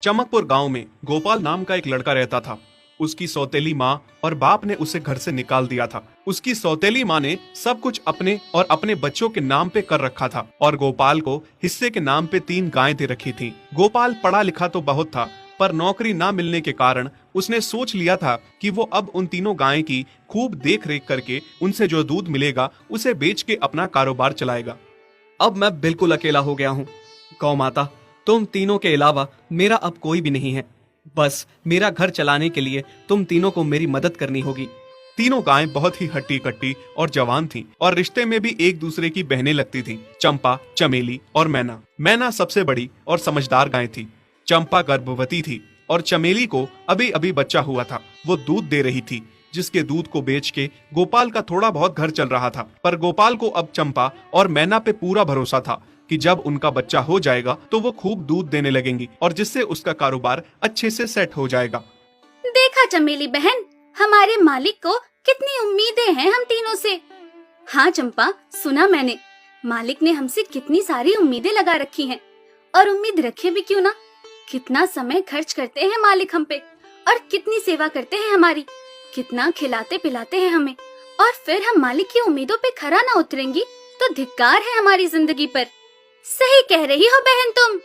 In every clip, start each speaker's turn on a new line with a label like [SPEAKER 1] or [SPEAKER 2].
[SPEAKER 1] चमकपुर गांव में गोपाल नाम का एक लड़का रहता था। उसकी सौतेली माँ और बाप ने उसे घर से निकाल दिया था। उसकी सौतेली माँ ने सब कुछ अपने और अपने बच्चों के नाम पे कर रखा था और गोपाल को हिस्से के नाम पे 3 गायें दे रखी थीं। गोपाल पढ़ा लिखा तो बहुत था, पर नौकरी ना मिलने के कारण उसने सोच लिया था कि वो अब उन तीनों गायें की खूब देख रेख करके उनसे जो दूध मिलेगा उसे बेच के अपना कारोबार चलाएगा।
[SPEAKER 2] अब मैं बिल्कुल अकेला हो गया हूँ। गौ माता, तुम तीनों के अलावा मेरा अब कोई भी नहीं है। बस मेरा घर चलाने के लिए तुम तीनों को मेरी मदद करनी होगी।
[SPEAKER 1] तीनों गायें बहुत ही हट्टी कट्टी और जवान थीं और रिश्ते में भी एक दूसरे की बहनें लगती थीं। चंपा, चमेली और मैना। मैना सबसे बड़ी और समझदार गाय थी। चंपा गर्भवती थी और चमेली को अभी अभी बच्चा हुआ था। वो दूध दे रही थी, जिसके दूध को बेच के गोपाल का थोड़ा बहुत घर चल रहा था। पर गोपाल को अब चंपा और मैना पे पूरा भरोसा था कि जब उनका बच्चा हो जाएगा तो वो खूब दूध देने लगेंगी और जिससे उसका कारोबार अच्छे से सेट हो जाएगा।
[SPEAKER 3] देखा चमेली बहन, हमारे मालिक को कितनी उम्मीदें हैं हम तीनों से। हाँ चंपा, सुना मैंने, मालिक ने हमसे कितनी सारी उम्मीदें लगा रखी हैं। और उम्मीद रखे भी क्यों ना, कितना समय खर्च करते हैं मालिक हम पे और कितनी सेवा करते हैं हमारी, कितना खिलाते पिलाते हैं हमें। और फिर हम मालिक की उम्मीदों पे खरा ना उतरेंगी तो धिक्कार है हमारी जिंदगी पर। सही कह रही हो बहन तुम।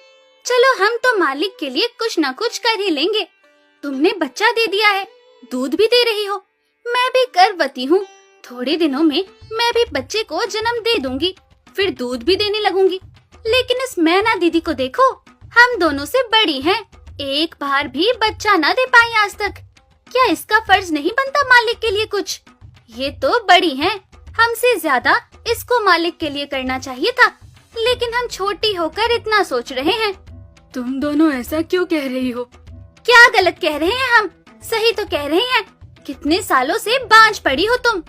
[SPEAKER 3] चलो हम तो मालिक के लिए कुछ ना कुछ कर ही लेंगे। तुमने बच्चा दे दिया है, दूध भी दे रही हो, मैं भी गर्भवती हूँ। थोड़े दिनों में मैं भी बच्चे को जन्म दे दूंगी, फिर दूध भी देने लगूंगी। लेकिन इस मैना दीदी को देखो, हम दोनों से बड़ी हैं, एक बार भी बच्चा ना दे पाई आज तक। क्या इसका फर्ज नहीं बनता मालिक के लिए कुछ? ये तो बड़ी हैं, हमसे ज्यादा इसको मालिक के लिए करना चाहिए था। लेकिन हम छोटी होकर इतना सोच रहे हैं।
[SPEAKER 4] तुम दोनों ऐसा क्यों कह रही हो?
[SPEAKER 3] क्या गलत कह रहे हैं हम? सही तो कह रहे हैं। कितने सालों से बांझ पड़ी हो तुम।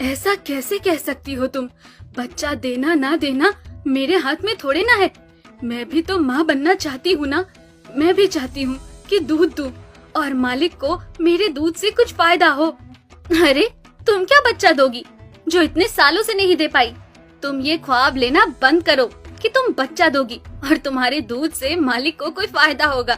[SPEAKER 4] ऐसा कैसे कह सकती हो तुम? बच्चा देना ना देना मेरे हाथ में थोड़े ना है। मैं भी तो माँ बनना चाहती हूँ ना। मैं भी चाहती हूँ कि दूध दूँ और मालिक को मेरे दूध से कुछ फायदा हो।
[SPEAKER 3] अरे तुम क्या बच्चा दोगी जो इतने सालों से नहीं दे पाई? तुम ये ख्वाब लेना बंद करो कि तुम बच्चा दोगी और तुम्हारे दूध से मालिक को कोई फायदा होगा।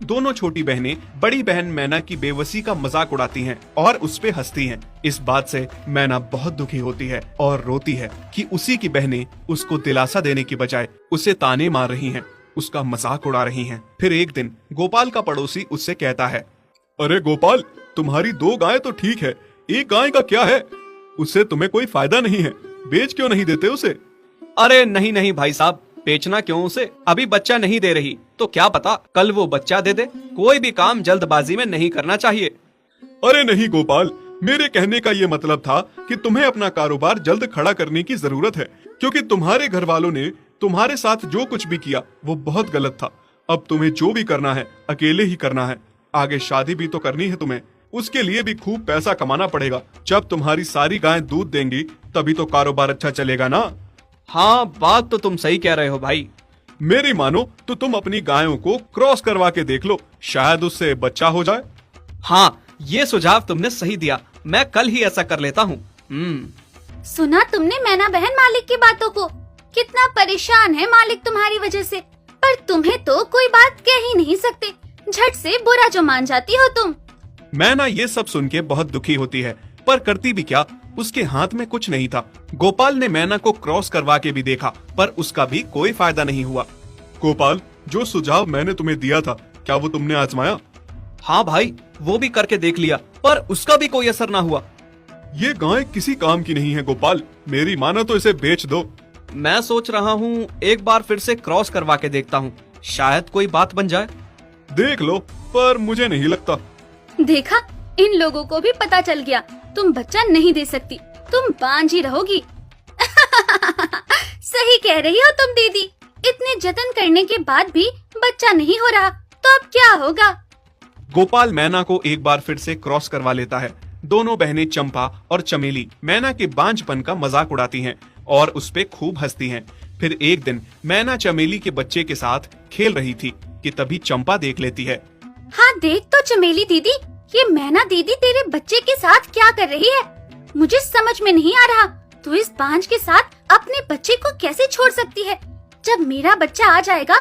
[SPEAKER 1] दोनों छोटी बहनें बड़ी बहन मैना की बेबसी का मजाक उड़ाती हैं और उस पे हंसती हैं। इस बात से मैना बहुत दुखी होती है और रोती है कि उसी की बहनें उसको दिलासा देने की बजाय उसे ताने मार रही हैं, उसका मजाक उड़ा रही हैं। फिर एक दिन गोपाल का पड़ोसी उससे कहता है, अरे गोपाल, तुम्हारी 2 गायें तो ठीक है, एक गाय का क्या है? उससे तुम्हें कोई फायदा नहीं है, बेच क्यों नहीं देते उसे?
[SPEAKER 2] अरे नहीं नहीं भाई साहब, बेचना क्यों उसे? अभी बच्चा नहीं दे रही तो क्या पता कल वो बच्चा दे दे। कोई भी काम जल्दबाजी में नहीं करना चाहिए।
[SPEAKER 1] अरे नहीं गोपाल, मेरे कहने का ये मतलब था कि तुम्हें अपना कारोबार जल्द खड़ा करने की जरूरत है, क्योंकि तुम्हारे घर वालों ने तुम्हारे साथ जो कुछ भी किया वो बहुत गलत था। अब तुम्हें जो भी करना है अकेले ही करना है। आगे शादी भी तो करनी है तुम्हें, उसके लिए भी खूब पैसा कमाना पड़ेगा। जब तुम्हारी सारी गायें दूध देंगी तभी तो कारोबार अच्छा चलेगा ना।
[SPEAKER 2] हाँ, बात तो तुम सही कह रहे हो भाई।
[SPEAKER 1] मेरी मानो तो तुम अपनी गायों को क्रॉस करवा के देख लो, शायद उससे बच्चा हो जाए।
[SPEAKER 2] हाँ, ये सुझाव तुमने सही दिया, मैं कल ही ऐसा कर लेता हूँ।
[SPEAKER 3] सुना तुमने मैना बहन मालिक की बातों को? कितना परेशान है मालिक तुम्हारी वजह से। पर तुम्हें तो कोई बात कह ही नहीं सकते, झट से बुरा जो मान जाती हो तुम।
[SPEAKER 1] मैना ये सब सुन के बहुत दुखी होती है, पर करती भी क्या, उसके हाथ में कुछ नहीं था। गोपाल ने मैना को क्रॉस करवा के भी देखा, पर उसका भी कोई फायदा नहीं हुआ। गोपाल, जो सुझाव मैंने तुम्हें दिया था, क्या वो तुमने आजमाया?
[SPEAKER 2] हाँ भाई, वो भी करके देख लिया, पर उसका भी कोई असर ना हुआ।
[SPEAKER 1] ये गाय किसी काम की नहीं है गोपाल, मेरी मानो तो इसे बेच दो।
[SPEAKER 2] मैं सोच रहा हूँ एक बार फिर से क्रॉस करवा के देखता हूँ, शायद कोई बात बन जाए।
[SPEAKER 1] देख लो, पर मुझे नहीं लगता।
[SPEAKER 3] देखा, इन लोगों को भी पता चल गया, तुम बच्चा नहीं दे सकती, तुम बांझ ही रहोगी। सही कह रही हो तुम दीदी, इतने जतन करने के बाद भी बच्चा नहीं हो रहा तो अब क्या होगा?
[SPEAKER 1] गोपाल मैना को एक बार फिर से क्रॉस करवा लेता है। दोनों बहनें चंपा और चमेली मैना के बांझपन का मजाक उड़ाती हैं और उस पे खूब हंसती हैं। फिर एक दिन मैना चमेली के बच्चे के साथ खेल रही थी कि तभी चंपा देख लेती है।
[SPEAKER 3] हाँ देख तो चमेली दीदी, ये मैना दीदी तेरे बच्चे के साथ क्या कर रही है? मुझे समझ में नहीं आ रहा, तू इस बांझ के साथ अपने बच्चे को कैसे छोड़ सकती है? जब मेरा बच्चा आ जाएगा